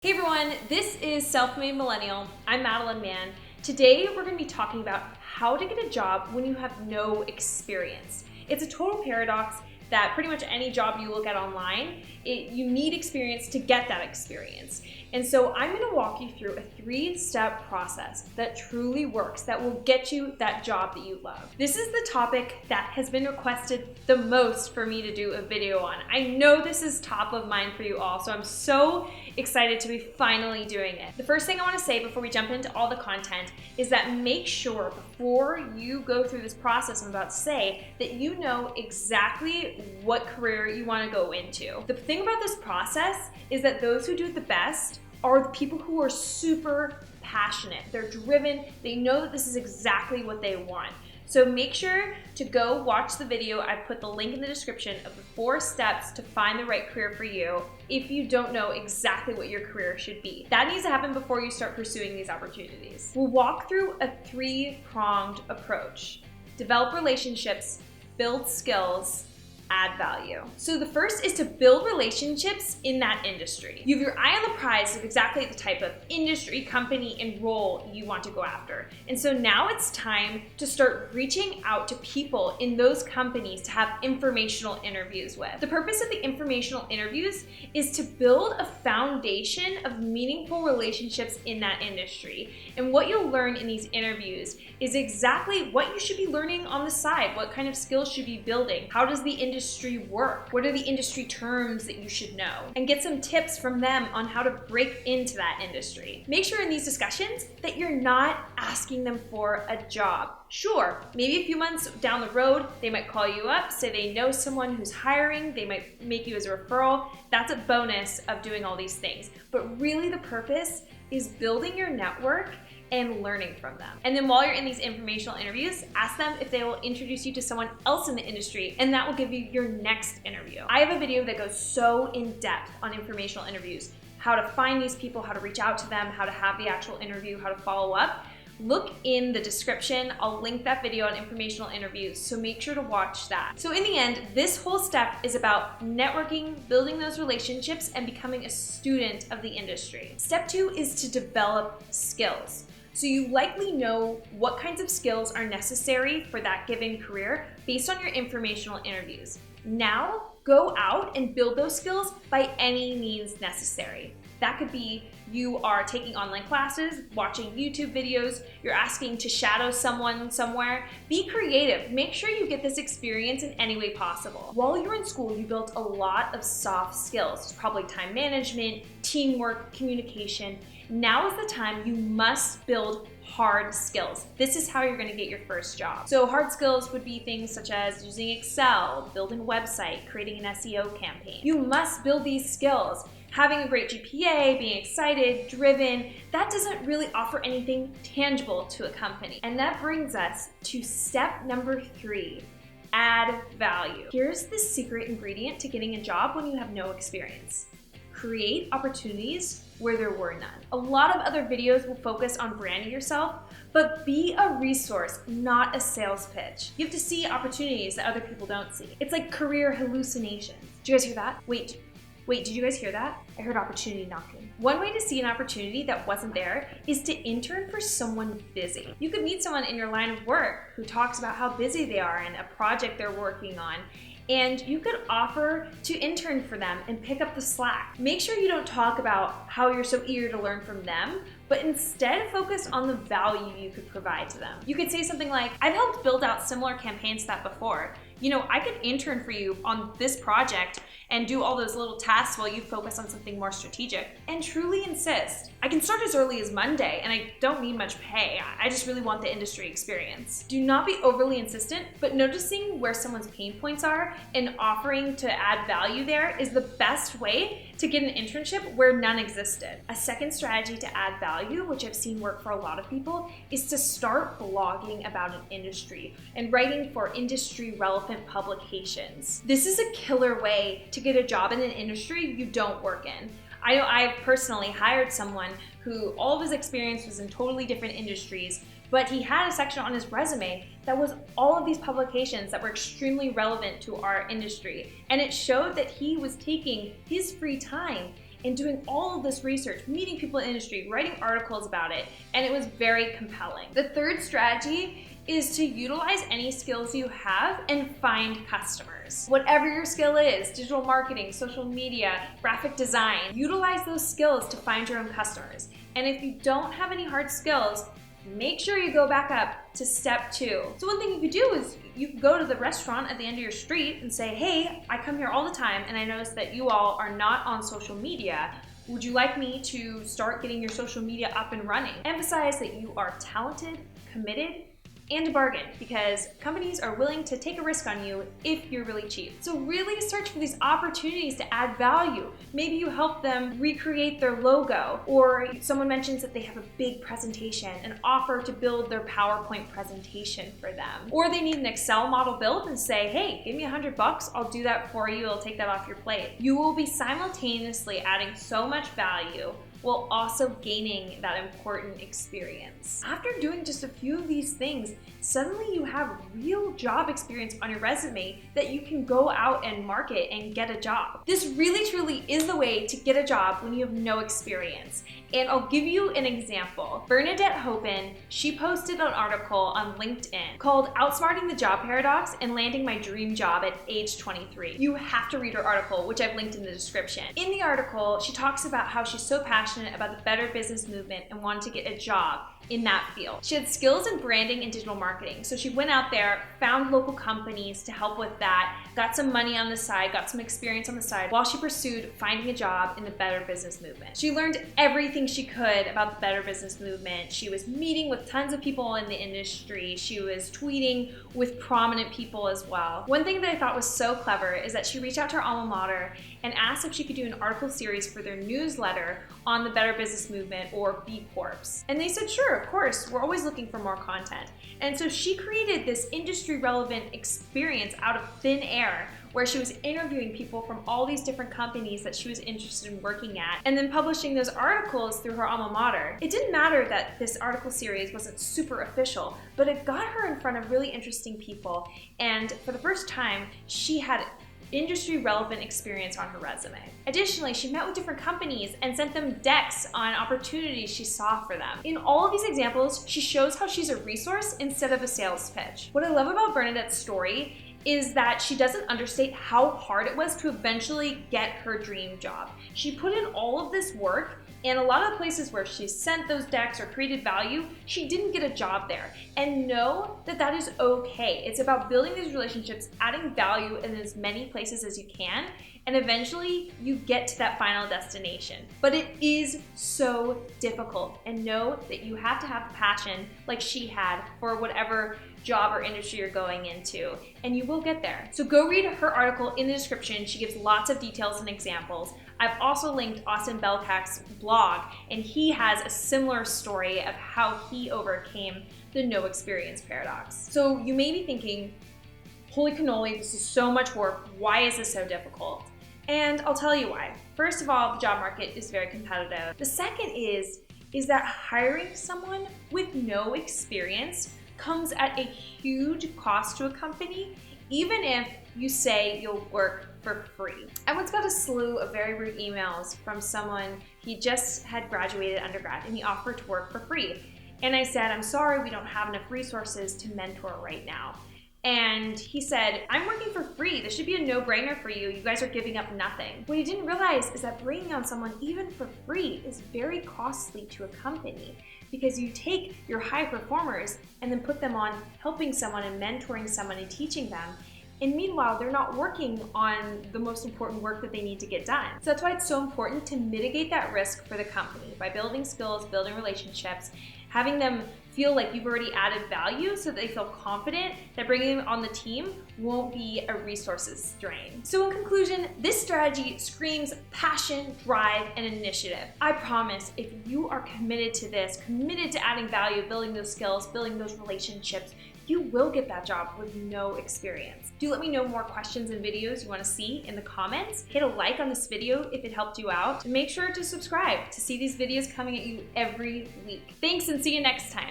Hey everyone, this is Self-Made Millennial. I'm Madeline Mann. Today we're going to be talking about how to get a job when you have no experience. It's a total paradox that pretty much any job you look at online, you need experience to get that experience. And so I'm going to walk you through a 3-step process that truly works, that will get you that job that you love. This is the topic that has been requested the most for me to do a video on. I know this is top of mind for you all, so I'm so excited to be finally doing it. The first thing I want to say before we jump into all the content is that make sure before you go through this process I'm about to say that you know exactly what career you want to go into. The thing about this process is that those who do it the best are the people who are super passionate. They're driven. They know that this is exactly what they want. So make sure to go watch the video. I've put the link in the description of the 4 steps to find the right career for you if you don't know exactly what your career should be. That needs to happen before you start pursuing these opportunities. We'll walk through a 3-pronged approach. Develop relationships, build skills, add value. So the first is to build relationships in that industry. You have your eye on the prize of exactly the type of industry, company, and role you want to go after. And so now it's time to start reaching out to people in those companies to have informational interviews with. The purpose of the informational interviews is to build a foundation of meaningful relationships in that industry. And what you'll learn in these interviews is exactly what you should be learning on the side. What kind of skills should you be building? How does the industry work? What are the industry terms that you should know? And get some tips from them on how to break into that industry. Make sure in these discussions that you're not asking them for a job. Sure, maybe a few months down the road, they might call you up, say they know someone who's hiring, they might make you as a referral. That's a bonus of doing all these things. But really the purpose is building your network and learning from them. And then while you're in these informational interviews, ask them if they will introduce you to someone else in the industry, and that will give you your next interview. I have a video that goes so in depth on informational interviews, how to find these people, how to reach out to them, how to have the actual interview, how to follow up. Look in the description. I'll link that video on informational interviews, so make sure to watch that. So in the end, this whole step is about networking, building those relationships, and becoming a student of the industry. Step 2 is to develop skills. So you likely know what kinds of skills are necessary for that given career based on your informational interviews. Now, go out and build those skills by any means necessary. That could be you are taking online classes, watching YouTube videos, you're asking to shadow someone somewhere. Be creative. Make sure you get this experience in any way possible. While you were in school, you built a lot of soft skills, probably time management, teamwork, communication. Now is the time you must build hard skills. This is how you're going to get your first job. So hard skills would be things such as using Excel, building a website, creating an SEO campaign. You must build these skills. Having a great GPA, being excited, driven, that doesn't really offer anything tangible to a company. And that brings us to step number 3, add value. Here's the secret ingredient to getting a job when you have no experience. Create opportunities where there were none. A lot of other videos will focus on branding yourself, but be a resource, not a sales pitch. You have to see opportunities that other people don't see. It's like career hallucinations. Did you guys hear that? Wait, did you guys hear that? I heard opportunity knocking. One way to see an opportunity that wasn't there is to intern for someone busy. You could meet someone in your line of work who talks about how busy they are and a project they're working on, and you could offer to intern for them and pick up the slack. Make sure you don't talk about how you're so eager to learn from them, but instead focus on the value you could provide to them. You could say something like, I've helped build out similar campaigns to that before. You know, I could intern for you on this project and do all those little tasks while you focus on something more strategic. And truly insist. I can start as early as Monday and I don't need much pay. I just really want the industry experience. Do not be overly insistent, but noticing where someone's pain points are and offering to add value there is the best way to get an internship where none existed. A second strategy to add value, which I've seen work for a lot of people, is to start blogging about an industry and writing for industry relevant publications. This is a killer way to get a job in an industry you don't work in. I know I've personally hired someone who all of his experience was in totally different industries, but he had a section on his resume that was all of these publications that were extremely relevant to our industry. And it showed that he was taking his free time and doing all of this research, meeting people in the industry, writing articles about it, and it was very compelling. The third strategy is to utilize any skills you have and find customers. Whatever your skill is, digital marketing, social media, graphic design, utilize those skills to find your own customers. And if you don't have any hard skills, make sure you go back up to step 2. So one thing you could do is you could go to the restaurant at the end of your street and say, hey, I come here all the time and I notice that you all are not on social media. Would you like me to start getting your social media up and running? Emphasize that you are talented, committed, and a bargain, because companies are willing to take a risk on you if you're really cheap. So really search for these opportunities to add value. Maybe you help them recreate their logo, or someone mentions that they have a big presentation and offer to build their PowerPoint presentation for them. Or they need an Excel model built and say, hey, give me $100, I'll do that for you, I'll take that off your plate. You will be simultaneously adding so much value while also gaining that important experience. After doing just a few of these things, suddenly you have real job experience on your resume that you can go out and market and get a job. This really truly is the way to get a job when you have no experience. And I'll give you an example. Bernadette Hopen, she posted an article on LinkedIn called Outsmarting the Job Paradox and Landing My Dream Job at age 23. You have to read her article, which I've linked in the description. In the article, she talks about how she's so passionate about the better business movement and wanted to get a job in that field. She had skills in branding and digital marketing, so she went out there, found local companies to help with that, got some money on the side, got some experience on the side, while she pursued finding a job in the better business movement. She learned everything she could about the better business movement. She was meeting with tons of people in the industry. She was tweeting with prominent people as well. One thing that I thought was so clever is that she reached out to her alma mater and asked if she could do an article series for their newsletter on the better business movement, or B Corps. And they said, sure, of course, we're always looking for more content. And so she created this industry relevant experience out of thin air, where she was interviewing people from all these different companies that she was interested in working at, and then publishing those articles through her alma mater. It didn't matter that this article series wasn't super official, but it got her in front of really interesting people, and for the first time, she had industry relevant experience on her resume. Additionally, she met with different companies and sent them decks on opportunities she saw for them. In all of these examples, she shows how she's a resource instead of a sales pitch. What I love about Bernadette's story is that she doesn't understate how hard it was to eventually get her dream job. She put in all of this work, and a lot of the places where she sent those decks or created value, she didn't get a job there. And know that that is okay. It's about building these relationships, adding value in as many places as you can, and eventually you get to that final destination. But it is so difficult, and know that you have to have the passion like she had for whatever job or industry you're going into, and you will get there. So go read her article in the description. She gives lots of details and examples. I've also linked Austin Belcak's blog, and he has a similar story of how he overcame the no experience paradox. So you may be thinking, holy cannoli, this is so much work. Why is this so difficult? And I'll tell you why. First of all, the job market is very competitive. The second is that hiring someone with no experience comes at a huge cost to a company, even if you say you'll work for free. I once got a slew of very rude emails from someone. He just had graduated undergrad and he offered to work for free. And I said, I'm sorry, we don't have enough resources to mentor right now. And he said, I'm working for free. This should be a no-brainer for you. You guys are giving up nothing. What he didn't realize is that bringing on someone even for free is very costly to a company, because you take your high performers and then put them on helping someone and mentoring someone and teaching them. And meanwhile, they're not working on the most important work that they need to get done. So that's why it's so important to mitigate that risk for the company by building skills, building relationships, having them feel like you've already added value so that they feel confident that bringing them on the team won't be a resources drain. So in conclusion, this strategy screams passion, drive, and initiative. I promise, if you are committed to this, committed to adding value, building those skills, building those relationships, you will get that job with no experience. Do let me know more questions and videos you want to see in the comments. Hit a like on this video if it helped you out, and make sure to subscribe to see these videos coming at you every week. Thanks, and see you next time.